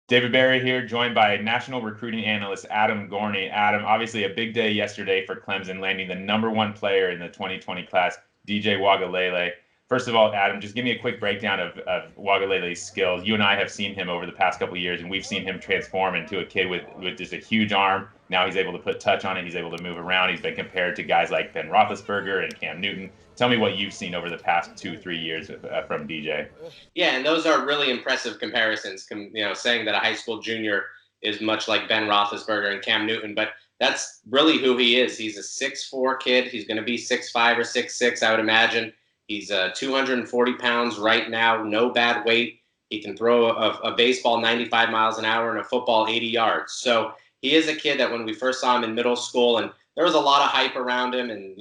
David Barry here, joined by National Recruiting Analyst Adam Gorney. Adam, obviously a big day yesterday for Clemson, landing the #1 player in the 2020 class, DJ Uiagalelei. First of all, Adam, just give me a quick breakdown of Uiagalelei's skills. You and I have seen him over the past couple of years, and we've seen him transform into a kid with just a huge arm. Now he's able to put touch on it. He's able to move around. He's been compared to guys like Ben Roethlisberger and Cam Newton. Tell me what you've seen over the past 2, 3 years from DJ. Yeah, and those are really impressive comparisons. Saying that a high school junior is much like Ben Roethlisberger and Cam Newton, but that's really who he is. He's a 6'4" kid. He's going to be 6'5" or 6'6", I would imagine. He's 240 pounds right now, no bad weight. He can throw a baseball 95 miles an hour and a football 80 yards. So he is a kid that when we first saw him in middle school, and there was a lot of hype around him and,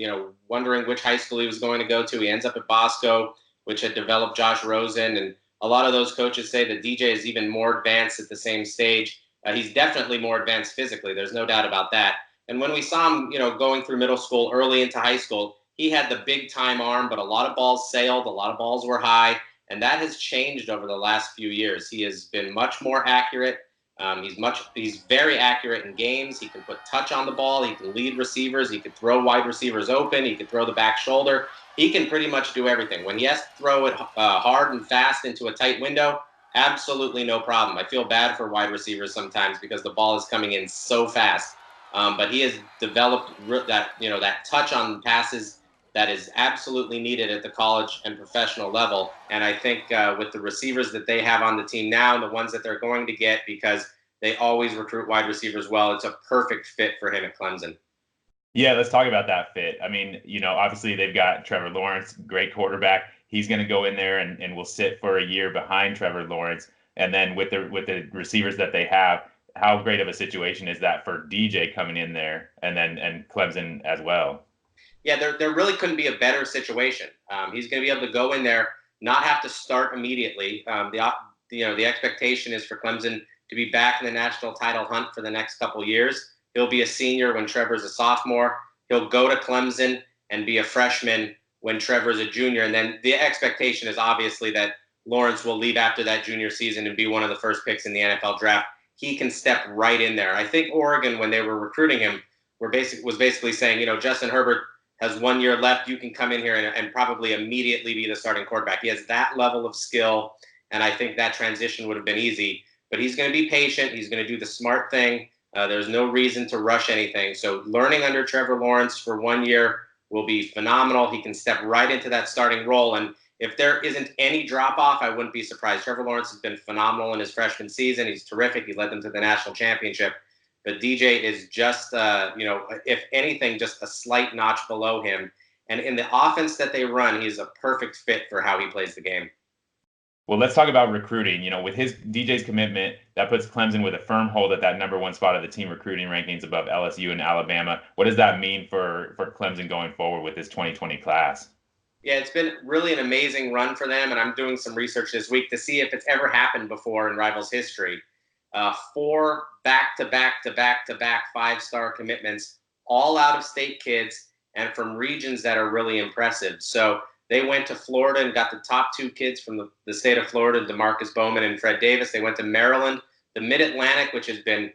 wondering which high school he was going to go to. He ends up at Bosco, which had developed Josh Rosen. And a lot of those coaches say that DJ is even more advanced at the same stage. He's definitely more advanced physically. There's no doubt about that. And when we saw him, going through middle school, early into high school, he had the big time arm, but a lot of balls sailed, a lot of balls were high. And that has changed over the last few years. He has been much more accurate. He's very accurate in games. He can put touch on the ball. He can lead receivers. He can throw wide receivers open. He can throw the back shoulder. He can pretty much do everything. When he has to throw it hard and fast into a tight window, absolutely no problem. I feel bad for wide receivers sometimes because the ball is coming in so fast. But he has developed that touch on passes that is absolutely needed at the college and professional level. And I think with the receivers that they have on the team now and the ones that they're going to get, because they always recruit wide receivers well, it's a perfect fit for him at Clemson. Yeah, let's talk about that fit. I mean, obviously they've got Trevor Lawrence, great quarterback. He's going to go in there and will sit for a year behind Trevor Lawrence. And then with the receivers that they have, how great of a situation is that for DJ coming in there and Clemson as well? Yeah, there really couldn't be a better situation. He's going to be able to go in there, not have to start immediately. The expectation is for Clemson to be back in the national title hunt for the next couple of years. He'll be a senior when Trevor's a sophomore. He'll go to Clemson and be a freshman when Trevor's a junior. And then the expectation is obviously that Lawrence will leave after that junior season and be one of the first picks in the NFL draft. He can step right in there. I think Oregon, when they were recruiting him, was basically saying, Justin Herbert has 1 year left. You can come in here and probably immediately be the starting quarterback. He has that level of skill, and I think that transition would have been easy. But he's going to be patient. He's going to do the smart thing. There's no reason to rush anything. So learning under Trevor Lawrence for 1 year will be phenomenal. He can step right into that starting role. And if there isn't any drop-off, I wouldn't be surprised. Trevor Lawrence has been phenomenal in his freshman season. He's terrific. He led them to the national championship. But DJ is just, if anything, just a slight notch below him. And in the offense that they run, he's a perfect fit for how he plays the game. Well, let's talk about recruiting. With his DJ's commitment, that puts Clemson with a firm hold at that #1 spot of the team recruiting rankings above LSU and Alabama. What does that mean for Clemson going forward with this 2020 class? Yeah, it's been really an amazing run for them, and I'm doing some research this week to see if it's ever happened before in Rivals history. 4 back-to-back five-star commitments, all out-of-state kids and from regions that are really impressive. So they went to Florida and got the top 2 kids from the state of Florida, DeMarcus Bowman and Fred Davis. They went to Maryland, the Mid-Atlantic, which has been,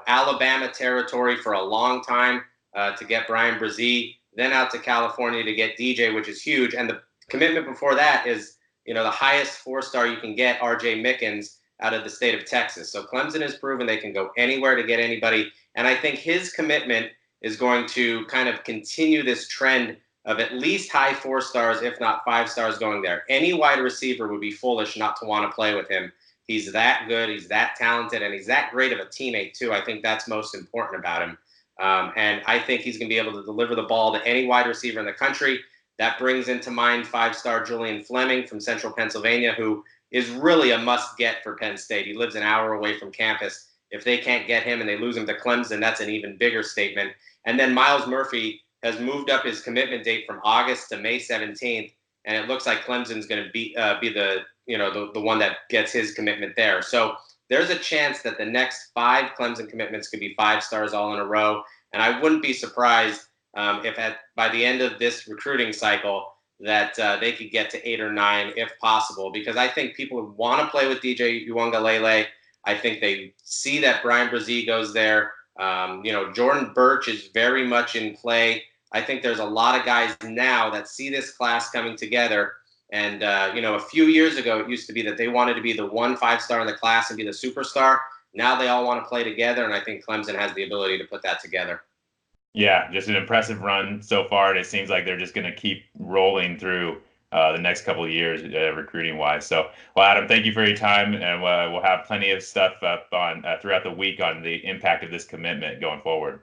Alabama territory for a long time, to get Brian Brzee, then out to California to get DJ, which is huge. And the commitment before that is, the highest 4-star you can get, RJ Mickens, out of the state of Texas. So Clemson has proven they can go anywhere to get anybody. And I think his commitment is going to kind of continue this trend of at least high 4 stars, if not 5 stars going there. Any wide receiver would be foolish not to want to play with him. He's that good, he's that talented, and he's that great of a teammate too. I think that's most important about him. And I think he's going to be able to deliver the ball to any wide receiver in the country. That brings into mind 5-star Julian Fleming from Central Pennsylvania, who is really a must-get for Penn State. He lives an hour away from campus. If they can't get him and they lose him to Clemson, that's an even bigger statement. And then Miles Murphy has moved up his commitment date from August to May 17th, and it looks like Clemson's going to be the one that gets his commitment there. So there's a chance that the next 5 Clemson commitments could be 5 stars all in a row, and I wouldn't be surprised if by the end of this recruiting cycle that they could get to 8 or 9 if possible, because I think people want to play with DJ Uiagalelei. I think they see that Brian Brzee goes there. Jordan Birch is very much in play. I think there's a lot of guys now that see this class coming together. And, a few years ago, it used to be that they wanted to be the 5-star in the class and be the superstar. Now they all want to play together, and I think Clemson has the ability to put that together. Yeah, just an impressive run so far, and it seems like they're just going to keep rolling through the next couple of years recruiting wise. So, well, Adam, thank you for your time, and we'll have plenty of stuff up on throughout the week on the impact of this commitment going forward.